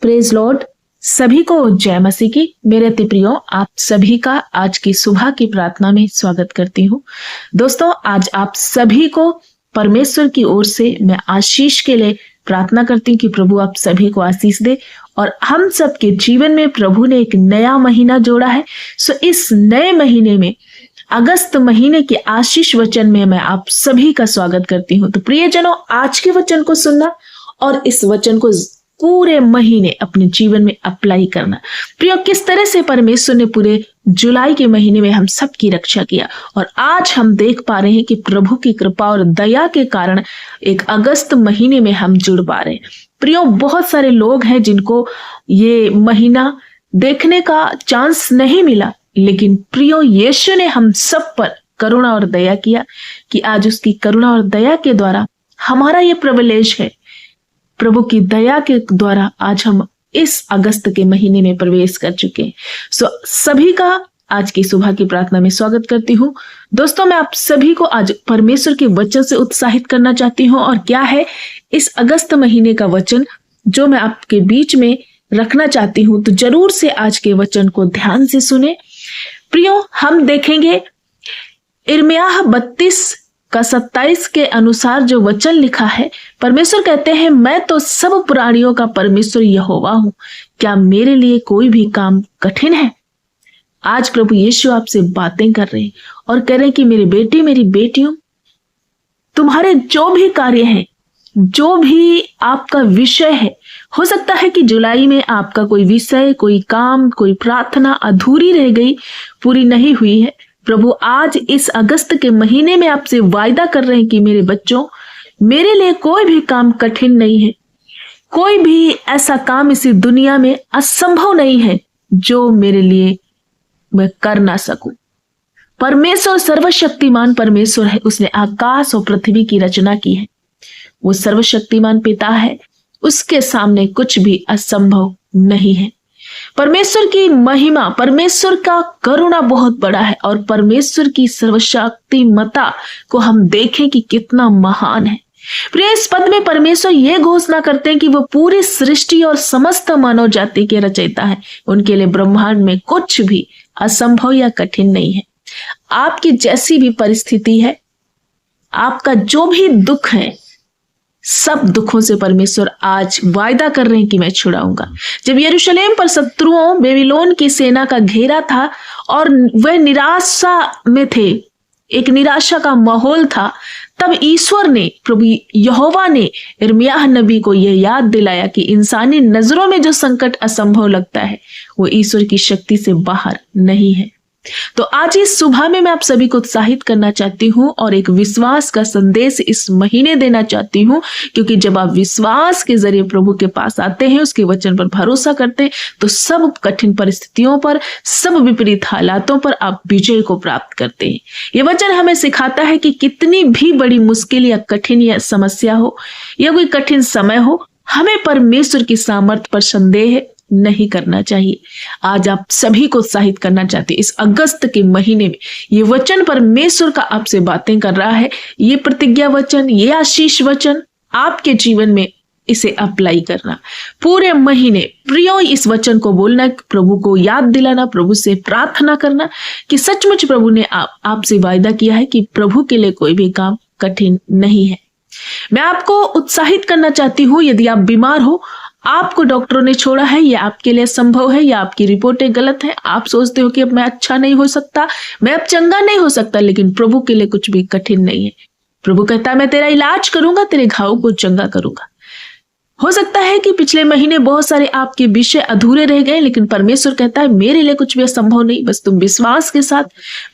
Praise Lord. सभी को जय मसीह की। मेरे अति प्रियो, आप सभी का आज की सुबह की प्रार्थना में स्वागत करती हूँ। दोस्तों, आज आप सभी को परमेश्वर की ओर से मैं आशीष के लिए प्रार्थना करती हूँ कि प्रभु आप सभी को आशीष दे और हम सबके जीवन में प्रभु ने एक नया महीना जोड़ा है। सो इस नए महीने में अगस्त महीने के आशीष वचन में मैं आप सभी का स्वागत करती हूँ। तो प्रियजनों, आज के वचन को सुनना और इस वचन को पूरे महीने अपने जीवन में अप्लाई करना। प्रियो, किस तरह से परमेश्वर ने पूरे जुलाई के महीने में हम सबकी रक्षा किया और आज हम देख पा रहे हैं कि प्रभु की कृपा और दया के कारण एक अगस्त महीने में हम जुड़ पा रहे हैं। प्रियो, बहुत सारे लोग हैं जिनको ये महीना देखने का चांस नहीं मिला, लेकिन प्रियो यीशु ने हम सब पर करुणा और दया किया कि आज उसकी करुणा और दया के द्वारा हमारा ये प्रिविलेज है। प्रभु की दया के द्वारा आज हम इस अगस्त के महीने में प्रवेश कर चुके हैं। सभी का आज की सुबह की प्रार्थना में स्वागत करती हूँ। दोस्तों, मैं आप सभी को आज परमेश्वर के वचन से उत्साहित करना चाहती हूँ। और क्या है इस अगस्त महीने का वचन जो मैं आपके बीच में रखना चाहती हूँ, तो जरूर से आज के वचन को ध्यान से सुने। प्रियो, हम देखेंगे यिर्मयाह 32 का 27 के अनुसार जो वचन लिखा है। परमेश्वर कहते हैं, मैं तो सब प्राणियों का परमेश्वर यहोवा हूं, क्या मेरे लिए कोई भी काम कठिन है? आज प्रभु यीशु आपसे बातें कर रहे हैं और कह रहे हैं कि मेरे बेटे मेरी बेटियों, तुम्हारे जो भी कार्य हैं, जो भी आपका विषय है, हो सकता है कि जुलाई में आपका कोई विषय, कोई काम, कोई प्रार्थना अधूरी रह गई, पूरी नहीं हुई है। प्रभु आज इस अगस्त के महीने में आपसे वायदा कर रहे हैं कि मेरे बच्चों, मेरे लिए कोई भी काम कठिन नहीं है। कोई भी ऐसा काम इस दुनिया में असंभव नहीं है जो मेरे लिए मैं कर ना सकूं। परमेश्वर सर्वशक्तिमान परमेश्वर है, उसने आकाश और पृथ्वी की रचना की है। वो सर्वशक्तिमान पिता है, उसके सामने कुछ भी असंभव नहीं है। परमेश्वर की महिमा, परमेश्वर का करुणा बहुत बड़ा है और परमेश्वर की सर्वशक्तिमता को हम देखें कि कितना महान है। प्रिय, इस पद में परमेश्वर यह घोषणा करते हैं कि वो पूरी सृष्टि और समस्त मानव जाति के रचयिता है। उनके लिए ब्रह्मांड में कुछ भी असंभव या कठिन नहीं है। आपकी जैसी भी परिस्थिति है, आपका जो भी दुख है, सब दुखों से परमेश्वर आज वायदा कर रहे हैं कि मैं छुड़ाऊंगा। जब यरूशलेम पर शत्रुओं बेबीलोन की सेना का घेरा था और वह निराशा में थे, एक निराशा का माहौल था, तब ईश्वर ने, प्रभु यहोवा ने यिर्मयाह नबी को यह याद दिलाया कि इंसानी नजरों में जो संकट असंभव लगता है, वो ईश्वर की शक्ति से बाहर नहीं है। तो आज इस सुबह में मैं आप सभी को उत्साहित करना चाहती हूँ और एक विश्वास का संदेश इस महीने देना चाहती हूँ, क्योंकि जब आप विश्वास के जरिए प्रभु के पास आते हैं, उसके वचन पर भरोसा करते हैं, तो सब कठिन परिस्थितियों पर, सब विपरीत हालातों पर आप विजय को प्राप्त करते हैं। ये वचन हमें सिखाता है कि कितनी भी बड़ी मुश्किल या कठिन या समस्या हो या कोई कठिन समय हो, हमें परमेश्वर की सामर्थ्य पर संदेह नहीं करना चाहिए। आज आप सभी को उत्साहित करना चाहते हैं। इस अगस्त के महीने में ये वचन परमेश्वर का आपसे बातें कर रहा है। ये प्रतिज्ञा वचन, ये आशीष वचन आपके जीवन में इसे अप्लाई करना पूरे महीने। प्रियो, इस वचन को बोलना, प्रभु को याद दिलाना, प्रभु से प्रार्थना करना कि सचमुच प्रभु ने आपसे वायदा किया है कि प्रभु के लिए कोई भी काम कठिन नहीं है। मैं आपको उत्साहित करना चाहती हूँ, यदि आप बीमार हो, आपको डॉक्टरों ने छोड़ा है, या आपके लिए संभव है, या आपकी रिपोर्टें गलत है, आप सोचते हो कि अब मैं अच्छा नहीं हो सकता, मैं अब चंगा नहीं हो सकता, लेकिन प्रभु के लिए कुछ भी कठिन नहीं है। प्रभु कहता है, मैं तेरा इलाज करूंगा, तेरे घाव को चंगा करूंगा। हो सकता है कि पिछले महीने बहुत सारे आपके विषय अधूरे रह गए, लेकिन परमेश्वर कहता है, मेरे लिए कुछ भी असंभव नहीं। बस तुम विश्वास के साथ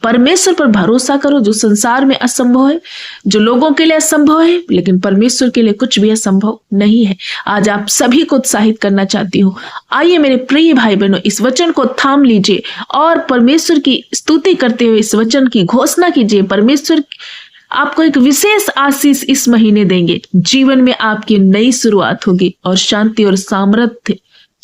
परमेश्वर पर भरोसा करो। जो संसार में असंभव है, जो लोगों के लिए असंभव है, लेकिन परमेश्वर के लिए कुछ भी असंभव नहीं है। आज आप सभी को उत्साहित करना चाहती हूँ। आइए मेरे प्रिय भाई बहनों, इस वचन को थाम लीजिए और परमेश्वर की स्तुति करते हुए इस वचन की घोषणा कीजिए। परमेश्वर आपको एक विशेष आशीष इस महीने देंगे। जीवन में आपकी नई शुरुआत होगी और शांति और सामर्थ्य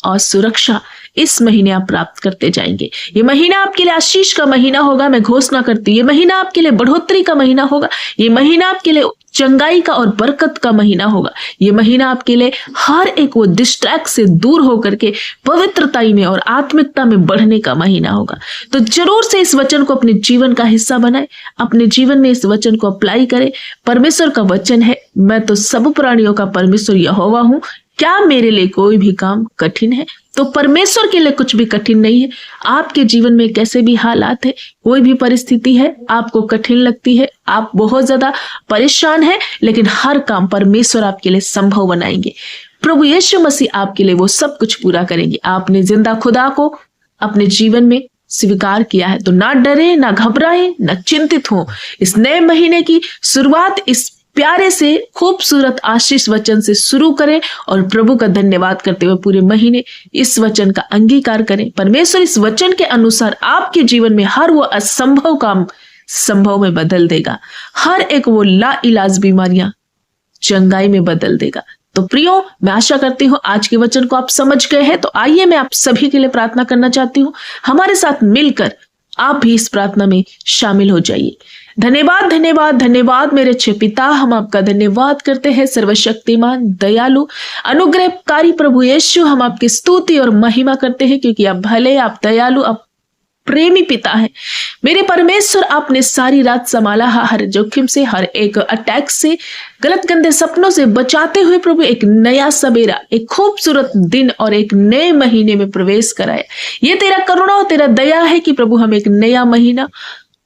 और सुरक्षा इस महीने आप प्राप्त करते जाएंगे। ये महीना आपके लिए आशीष का महीना होगा। मैं घोषणा करती हूँ ये महीना आपके लिए बढ़ोतरी का महीना होगा। ये महीना आपके लिए चंगाई का और बरकत का महीना होगा। ये महीना आपके लिए हर एक वो डिस्ट्रैक्ट से दूर होकर के पवित्रता में और आत्मिकता में बढ़ने का महीना होगा। तो जरूर से इस वचन को अपने जीवन का हिस्सा बनाए, अपने जीवन में इस वचन को अप्लाई करें। परमेश्वर का वचन है, मैं तो सब प्राणियों का परमेश्वर यहोवा हूं, क्या मेरे लिए कोई भी काम कठिन है? तो परमेश्वर के लिए कुछ भी कठिन नहीं है। आपके जीवन में कैसे भी हालात है, कोई भी परिस्थिति है, आपको कठिन लगती है, आप बहुत ज्यादा परेशान हैं, लेकिन हर काम परमेश्वर आपके लिए संभव बनाएंगे। प्रभु यीशु मसीह आपके लिए वो सब कुछ पूरा करेंगे। आपने जिंदा खुदा को अपने जीवन में स्वीकार किया है, तो ना डरे, ना घबराए, ना चिंतित हो। इस नए महीने की शुरुआत इस प्यारे से खूबसूरत आशीष वचन से शुरू करें और प्रभु का धन्यवाद करते हुए पूरे महीने इस वचन का अंगीकार करें। परमेश्वर इस वचन के अनुसार आपके जीवन में हर वो असंभव काम संभव में बदल देगा। हर एक वो लाइलाज बीमारियां चंगाई में बदल देगा। तो प्रियो, मैं आशा करती हूँ आज के वचन को आप समझ गए हैं। तो आइए मैं आप सभी के लिए प्रार्थना करना चाहती हूँ। हमारे साथ मिलकर आप भी इस प्रार्थना में शामिल हो जाइए। धन्यवाद धन्यवाद धन्यवाद मेरे अच्छे पिता, हम आपका धन्यवाद करते हैं सर्वशक्तिमान, दयालु, अनुग्रहकारी प्रभु यीशु। हम आपकी स्तुति और महिमा करते हैं क्योंकि आप भले, आप दयालु, आप प्रेमी पिता है। मेरे परमेश्वर, आपने सारी रात संभाला, हर जोखिम से, हर एक अटैक से, गलत गंदे सपनों से बचाते हुए प्रभु एक नया सवेरा, एक खूबसूरत दिन और एक नए महीने में प्रवेश कराया। ये तेरा करुणा और तेरा दया है कि प्रभु हम एक नया महीना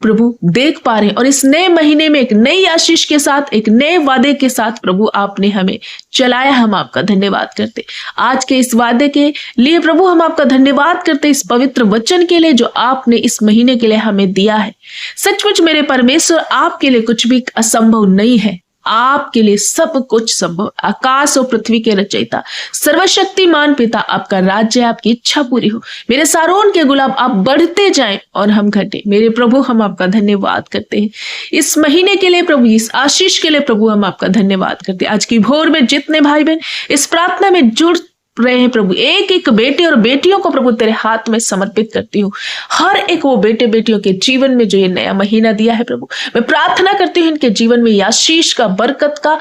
प्रभु देख पा रहे हैं और इस नए महीने में एक नई आशीष के साथ, एक नए वादे के साथ प्रभु आपने हमें चलाया। हम आपका धन्यवाद करते आज के इस वादे के लिए प्रभु। हम आपका धन्यवाद करते इस पवित्र वचन के लिए जो आपने इस महीने के लिए हमें दिया है। सचमुच मेरे परमेश्वर, आपके लिए कुछ भी असंभव नहीं है। आपके लिए सब कुछ संभव। आकाश और पृथ्वी के रचयिता, सर्वशक्तिमान पिता, आपका राज्य, आपकी इच्छा पूरी हो। मेरे सारोन के गुलाब, आप बढ़ते जाएं और हम घटे। मेरे प्रभु, हम आपका धन्यवाद करते हैं इस महीने के लिए प्रभु, इस आशीष के लिए प्रभु, हम आपका धन्यवाद करते हैं। आज की भोर में जितने भाई बहन इस प्रार्थना में जुड़ रहे हैं प्रभु, एक एक बेटे और बेटियों को प्रभु तेरे हाथ में समर्पित करती हूँ। हर एक वो बेटे बेटियों के जीवन में जो ये नया महीना दिया है प्रभु, मैं प्रार्थना करती हूँ इनके जीवन में आशीष का, बरकत का,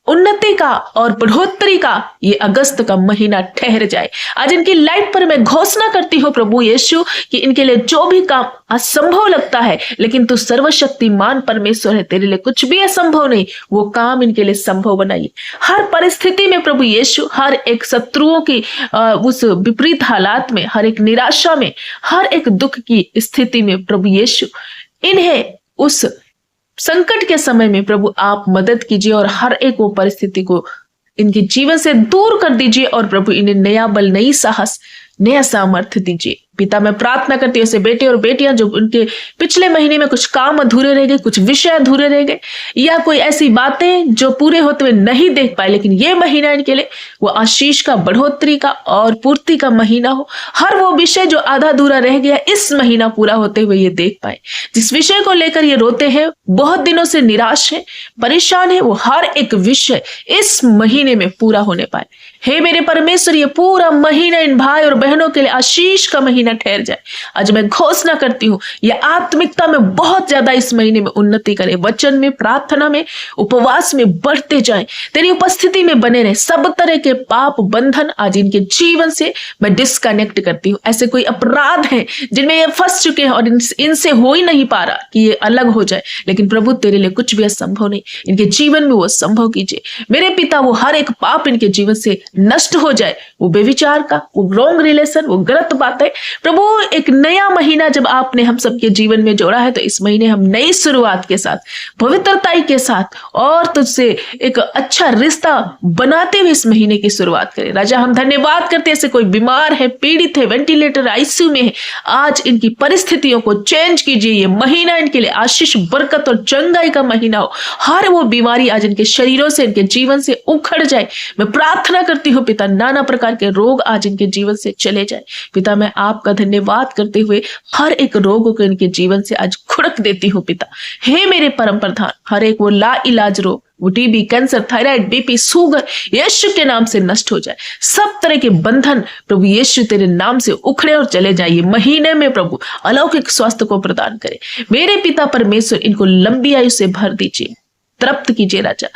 उन्नति का और बढ़ोतरी का ये अगस्त का महीना ठहर जाए। आज इनकी लाइफ पर मैं घोषणा करती हूँ प्रभु यीशु कि इनके लिए जो भी काम असंभव लगता है, लेकिन तू सर्वशक्तिमान परमेश्वर है, तेरे लिए कुछ भी असंभव नहीं। वो काम इनके लिए संभव बनाइए। हर परिस्थिति में प्रभु यीशु, हर एक शत्रुओं की उस विपरीत हालात में, हर एक निराशा में, हर एक दुख की स्थिति में प्रभु यीशु, इन्हें उस संकट के समय में प्रभु आप मदद कीजिए और हर एक वो परिस्थिति को इनके जीवन से दूर कर दीजिए और प्रभु इन्हें नया बल, नई साहस, नया सामर्थ्य दीजिए। पिता, मैं प्रार्थना करती हूँ ऐसे बेटे और बेटियां जो उनके पिछले महीने में कुछ काम अधूरे रह गए, कुछ विषय अधूरे रह गए, या कोई ऐसी बातें जो पूरे होते हुए नहीं देख पाए, लेकिन ये महीना इनके लिए वो आशीष का, बढ़ोतरी का और पूर्ति का महीना हो। हर वो विषय जो आधा अधूरा रह गया इस महीना पूरा होते हुए ये देख पाए। जिस विषय को लेकर ये रोते हैं, बहुत दिनों से निराश है, परेशान है, वो हर एक विषय इस महीने में पूरा होने पाए। हे मेरे परमेश्वर, ये पूरा महीना इन भाई और बहनों के लिए आशीष का महीना ठहर जाए। आज मैं घोषणा करती हूँ ये आत्मिकता में बहुत ज्यादा इस महीने में उन्नति करे, वचन में, प्रार्थना में, उपवास में बढ़ते जाए, तेरी उपस्थिति में बने रहे। सब तरह के पाप बंधन आज इनके जीवन से मैं डिस्कनेक्ट करती हूँ। ऐसे कोई अपराध हैं जिनमें ये फंस चुके हैं और इनसे हो ही नहीं पा रहा कि ये अलग हो जाए, लेकिन प्रभु तेरे लिए कुछ भी असंभव नहीं। इनके जीवन में वो संभव कीजिए मेरे पिता। वो हर एक पाप इनके जीवन से नष्ट हो जाए, वो बेविचार का, वो रॉन्ग रिलेशन, वो गलत बातें। प्रभु एक नया महीना जब आपने हम सबके जीवन में जोड़ा है, तो इस महीने हम नई शुरुआत के साथ, पवित्रताई के साथ और तुझसे एक अच्छा रिश्ता बनाते हुए इस महीने की शुरुआत करें। राजा, हम धन्यवाद करते हैं ऐसे कोई बीमार है, पीड़ित है, वेंटिलेटर, आईसीयू में है, आज इनकी परिस्थितियों को चेंज कीजिए। ये महीना इनके लिए आशीष, बरकत और चंगाई का महीना हो। हर वो बीमारी आज इनके शरीरों से, इनके जीवन से उखड़ जाए। मैं प्रार्थना करती करती हूँ पिता, नाना प्रकार के रोग आज इनके जीवन से चले जाए। पिता मैं आपका धन्यवाद करते हुए हर एक रोग को इनके जीवन से आज खुड़क देती हूँ पिता। हे मेरे परम प्रधान, हर एक वो ला इलाज रोग, वो TB, cancer, thyroid, BP, sugar यीशु के नाम से नष्ट हो जाए। सब तरह के बंधन प्रभु यीशु तेरे नाम से उखड़े और चले जाइए। महीने में प्रभु अलौकिक स्वास्थ्य को प्रदान करे। मेरे पिता परमेश्वर इनको लंबी आयु से भर दीजिए, तृप्त कीजिए राजा।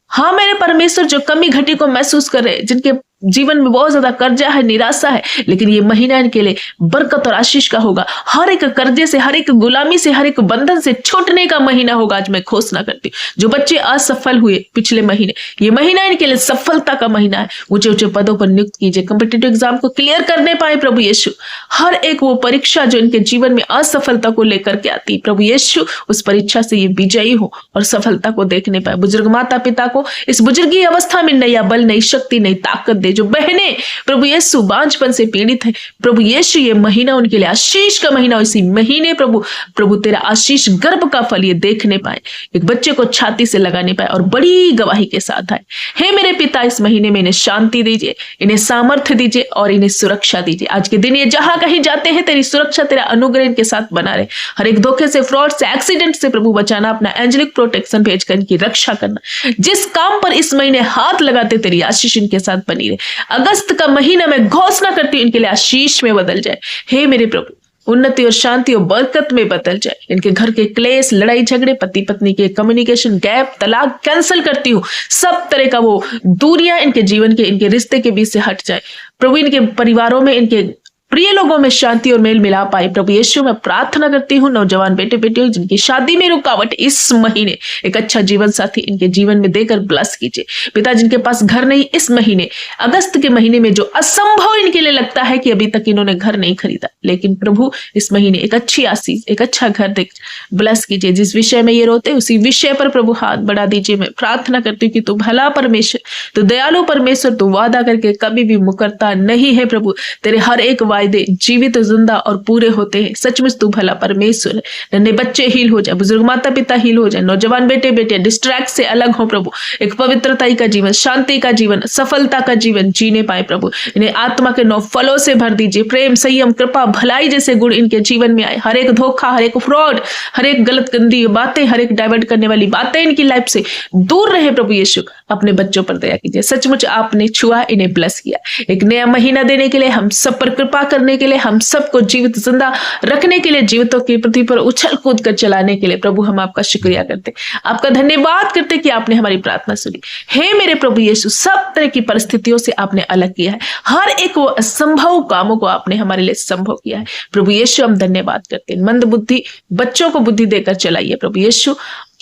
हाँ मेरे परमेश्वर, जो कमी घटी को महसूस कर रहे, जिनके जीवन में बहुत ज्यादा कर्जा है, निराशा है, लेकिन ये महीना इनके लिए बरकत और आशीष का होगा। हर एक कर्जे से, हर एक गुलामी से, हर एक बंधन से छूटने का महीना होगा। आज मैं घोषणा करती हूँ, जो बच्चे असफल हुए पिछले महीने, ये महीना इनके लिए सफलता का महीना है। ऊंचे ऊंचे पदों पर नियुक्त कीजिए, कॉम्पिटिटिव एग्जाम को क्लियर करने पाए प्रभु यीशु। हर एक वो परीक्षा जो इनके जीवन में असफलता को लेकर के आती, प्रभु यीशु उस परीक्षा से ये विजयी हो और सफलता को देखने पाए। बुजुर्ग माता पिता को इस बुजुर्गी अवस्था में नया बल, नई शक्ति, नई ताकत दे। जो बहनें प्रभु यीशु बांझपन से पीड़ित हैं, प्रभु यीशु ये महीना उनके लिए आशीष का महीना। इसी महीने प्रभु तेरा आशीष गर्भ का फल ये देखने पाए, एक बच्चे को छाती से लगाने पाए और बड़ी गवाही के साथ आए। हे मेरे पिता, इस महीने में इन्हें शांति दीजिए, इन्हें सामर्थ्य दीजिए और इन्हें सुरक्षा दीजिए। आज के दिन ये जहां कहीं जाते हैं, तेरी सुरक्षा, तेरा अनुग्रह इनके साथ बना रहे। हर एक धोखे से, फ्रॉड से, एक्सीडेंट से प्रभु बचाना, अपना एंजेलिक प्रोटेक्शन भेजकर इनकी रक्षा करना। जिस काम पर इस महीने हाथ लगाते, तेरी आशीष इनके साथ बनी रहे। अगस्त का महीना मैं घोषणा करती हूँ इनके लिए आशीष में बदल जाए। हे मेरे प्रभु, उन्नति और शांति और बरकत में बदल जाए। इनके घर के क्लेश, लड़ाई झगड़े, पति पत्नी के कम्युनिकेशन गैप, तलाक कैंसिल करती हूँ। सब तरह का वो दूरियां इनके जीवन के, इनके रिश्ते के बीच से हट जाए। प्रभु इनके परिवारों में, इनके प्रिय लोगों में शांति और मेल मिलाप पाए। प्रभु यीशु मैं प्रार्थना करती हूँ, नौजवान बेटे बेटियों जिनकी शादी में रुकावट, इस महीने एक अच्छा जीवन साथी इनके जीवन में देकर ब्लेस कीजिए। पिता जिनके पास घर नहीं, इस महीने अगस्त के महीने में जो असंभव इनके लिए लगता है कि अभी तक इन्होंने घर नहीं खरीदा, लेकिन प्रभु इस महीने एक अच्छी आशीष, एक अच्छा घर देख ब्लेस कीजिए। जिस विषय में ये रोते उसी विषय पर प्रभु हाथ बढ़ा दीजिए। मैं प्रार्थना करती हूँ कि तू भला परमेश्वर, तू दयालु परमेश्वर, तू वादा करके कभी भी मुकरता नहीं है। प्रभु तेरे हर एक वायदे जीवित, जिंदा और पूरे होते हैं। सचमुच तू भला परमेश्वर है। नन्हे बच्चे हील हो जाए, बुजुर्ग माता पिता हील हो जाए, नौजवान बेटे बेटे डिस्ट्रैक्ट से अलग हो प्रभु। एक पवित्रता का जीवन, शांति का जीवन, सफलता का जीवन जीने पाए प्रभु। इन्हें आत्मा के 9 फलों से भर दीजिए। प्रेम, संयम, कृपा, भलाई जैसे गुण इनके जीवन में आए। हर एक धोखा, हर एक फ्रॉड, हर एक गलत गंदी बातें, हर एक डाइवर्ट करने वाली बातें इनकी लाइफ से दूर रहे। प्रभु यीशु अपने बच्चों पर दया कीजिए। सचमुच आपने छुआ, इन्हें ब्लेस किया। एक नया महीना देने के लिए, हम सब पर कृपा करने के लिए, हम सबको जीवित जिंदा रखने के लिए, जीवितों की पृथ्वी पर उछल कूद कर चलाने के लिए प्रभु हम आपका शुक्रिया करते, आपका धन्यवाद करते कि आपने हमारी प्रार्थना सुनी। हे मेरे प्रभु यीशु, सब तरह की परिस्थितियों से आपने अलग किया है। हर एक वो असंभव कामों को आपने हमारे लिए संभव किया है। प्रभु यीशु हम धन्यवाद करते हैं। मंद बुद्धि बच्चों को बुद्धि देकर चलाइए प्रभु यीशु।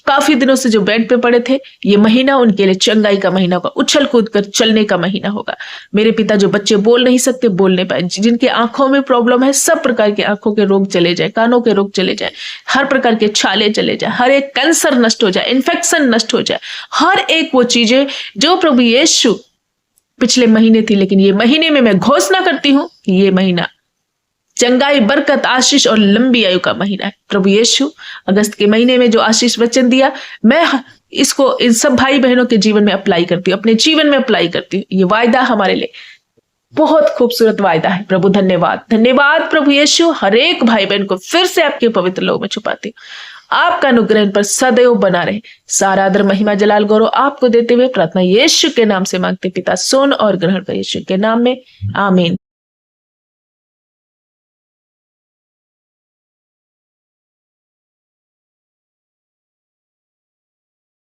काफी दिनों से जो बेड पे पड़े थे, ये महीना उनके लिए चंगाई का महीना होगा, उछल कूद कर चलने का महीना होगा। मेरे पिता जो बच्चे बोल नहीं सकते बोलने पाए, जिनके आंखों में प्रॉब्लम है, सब प्रकार के आंखों के रोग चले जाए, कानों के रोग चले जाए, हर प्रकार के छाले चले जाए, हर एक कैंसर नष्ट हो जाए, इन्फेक्शन नष्ट हो जाए। हर एक वो चीजें जो प्रभु यीशु पिछले महीने थी, लेकिन ये महीने में मैं घोषणा करती हूँ कि ये महीना चंगाई, बरकत, आशीष और लंबी आयु का महीना है। प्रभु यीशु अगस्त के महीने में जो आशीष वचन दिया, मैं इसको इन सब भाई बहनों के जीवन में अप्लाई करती हूँ, अपने जीवन में अप्लाई करती हूँ। ये वायदा हमारे लिए बहुत खूबसूरत वायदा है। प्रभु धन्यवाद, धन्यवाद प्रभु यीशु। हर एक भाई बहन को फिर से आपके पवित्र लोक में छुपाती हूँ। आपका अनुग्रह पर सदैव बना रहे। सारा आदर, महिमा, जलाल, गौरव आपको देते हुए प्रार्थना यीशु के नाम से मांगते पिता, सुन और ग्रहण कर यीशु के नाम में, आमीन।